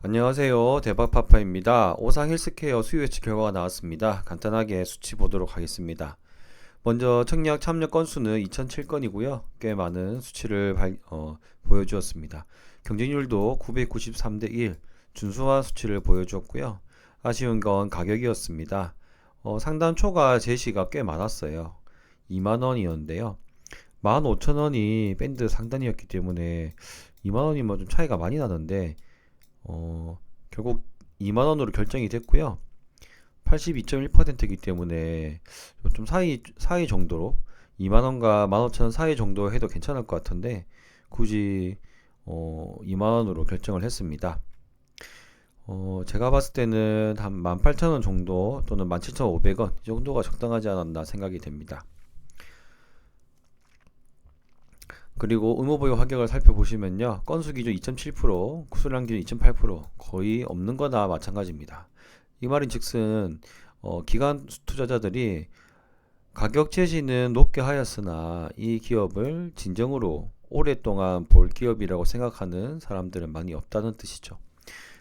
안녕하세요. 대박파파입니다. 오상 헬스케어 수요 예측 결과가 나왔습니다. 간단하게 수치 보도록 하겠습니다. 먼저 청약 참여 건수는 2007건이고요. 꽤 많은 수치를 보여주었습니다. 경쟁률도 993대 1, 준수한 수치를 보여주었고요. 아쉬운 건 가격이었습니다. 상단 초과 제시가 꽤 많았어요. 2만원이었는데요. 15,000원이 밴드 상단이었기 때문에 2만원이면 좀 차이가 많이 나는데 결국 2만원으로 결정이 됐고요. 82.1%이기 때문에 좀 사이 정도로 2만원과 15,000원 사이 정도 해도 괜찮을 것 같은데 굳이 2만원으로 결정을 했습니다. 제가 봤을 때는 한 18,000원 정도 또는 17,500원 이 정도가 적당하지 않았나 생각이 됩니다. 그리고 의무보유 가격을 살펴보시면요. 건수 기준 2.7%, 수량 기준 2.8% 거의 없는 거나 마찬가지입니다. 이 말인즉슨 기관 투자자들이 가격 제시는 높게 하였으나 이 기업을 진정으로 오랫동안 볼 기업이라고 생각하는 사람들은 많이 없다는 뜻이죠.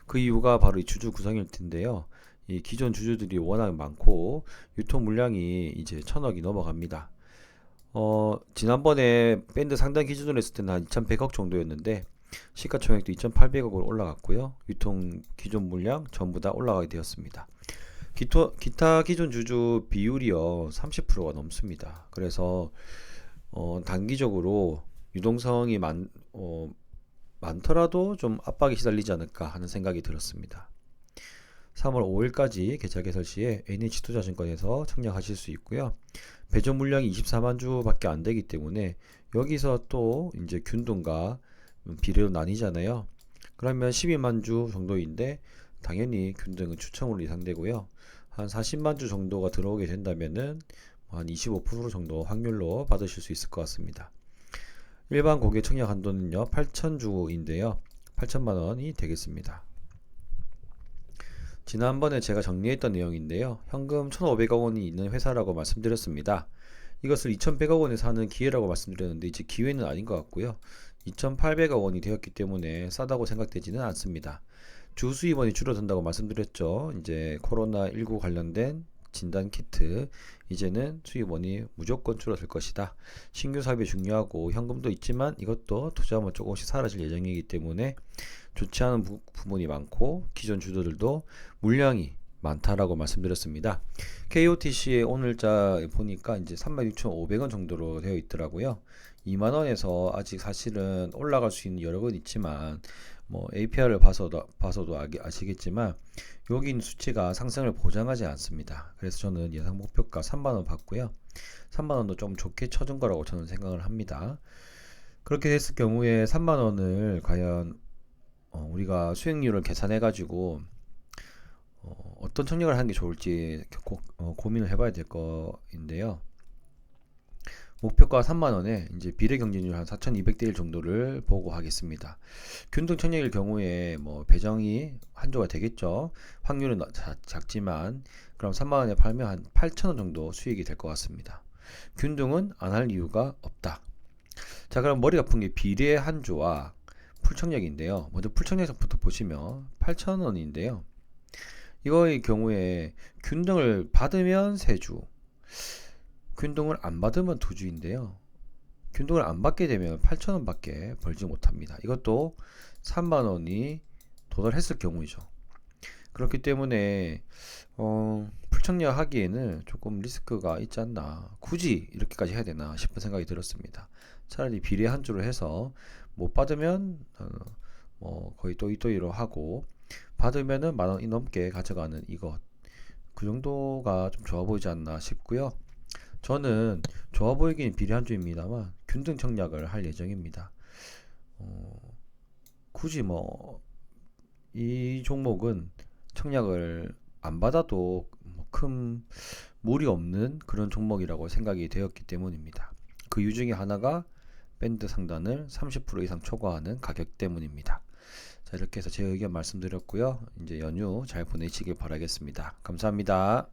그 이유가 바로 이 주주 구성일 텐데요. 이 기존 주주들이 워낙 많고 유통 물량이 이제 1,000억이 넘어갑니다. 지난번에 밴드 상단 기준으로 했을 때는 한 2,100억 정도였는데 시가총액도 2,800억으로 올라갔고요. 유통 기존 물량 전부 다 올라가게 되었습니다. 기타 기존 주주 비율이요 30%가 넘습니다. 그래서 단기적으로 유동성이 많더라도 좀 압박이 시달리지 않을까 하는 생각이 들었습니다. 3월 5일까지 계좌 개설 시에 NH투자증권에서 청약하실 수 있고요. 배정 물량이 24만 주밖에 안 되기 때문에 여기서 또 이제 균등과 비례로 나뉘잖아요. 그러면 12만 주 정도인데 당연히 균등은 추첨으로 예상되고요. 한 40만 주 정도가 들어오게 된다면은 한 25% 정도 확률로 받으실 수 있을 것 같습니다. 일반 고객 청약 한도는요 8,000주인데요 8천만 원이 되겠습니다. 지난번에 제가 정리했던 내용인데요. 현금 1,500억 원이 있는 회사라고 말씀드렸습니다. 이것을 2,100억 원에 사는 기회라고 말씀드렸는데 이제 기회는 아닌 것 같고요. 2,800억 원이 되었기 때문에 싸다고 생각되지는 않습니다. 주 수입원이 줄어든다고 말씀드렸죠. 이제 코로나19 관련된 진단 키트 이제는 수입원이 무조건 줄어들 것이다. 신규 사업이 중요하고 현금도 있지만 이것도 투자하면 조금씩 사라질 예정이기 때문에 좋지 않은 부분이 많고 기존 주주들도 물량이 많다라고 말씀드렸습니다. KOTC의 오늘자 보니까 이제 36,500원 정도로 되어 있더라고요. 2만원에서 아직 사실은 올라갈 수 있는 여력은 있지만 뭐 APR을 봐서도 아시겠지만 여기 있는 수치가 상승을 보장하지 않습니다. 그래서 저는 예상 목표가 3만원 봤고요. 3만원도 좀 좋게 쳐준 거라고 저는 생각을 합니다. 그렇게 됐을 경우에 3만원을 과연 우리가 수익률을 계산해 가지고 어떤 청약을 하는 게 좋을지 고민을 해봐야 될 거인데요. 목표가 3만원에 이제 비례 경쟁률 한 4,200대 1 정도를 보고 하겠습니다. 균등 청약일 경우에 뭐 배정이 한조가 되겠죠. 확률은 작지만 그럼 3만원에 팔면 한 8,000원 정도 수익이 될 것 같습니다. 균등은 안 할 이유가 없다. 자, 그럼 머리 아픈 게 비례 한조와 풀청약인데요. 먼저 풀청약부터 보시면 8,000원인데요. 이거의 경우에 균등을 받으면 3주, 균등을 안 받으면 2주인데요. 균등을 안 받게 되면 8,000원 밖에 벌지 못합니다. 이것도 3만원이 도달했을 경우이죠. 그렇기 때문에 풀청약 하기에는 조금 리스크가 있지 않나, 굳이 이렇게까지 해야 되나 싶은 생각이 들었습니다. 차라리 비례 한 주를 해서 못 받으면 거의 또이또이로 하고 받으면은 10,000원이 넘게 가져가는 이것, 그 정도가 좀 좋아 보이지 않나 싶고요. 저는 좋아 보이긴 비례 한 주입니다만 균등 청약을 할 예정입니다. 굳이 뭐 이 종목은 청약을 안 받아도 뭐큰 무리 없는 그런 종목이라고 생각이 되었기 때문입니다. 그 이유 중에 하나가 밴드 상단을 30% 이상 초과하는 가격 때문입니다. 자, 이렇게 해서 제 의견 말씀드렸고요. 이제 연휴 잘 보내시길 바라겠습니다. 감사합니다.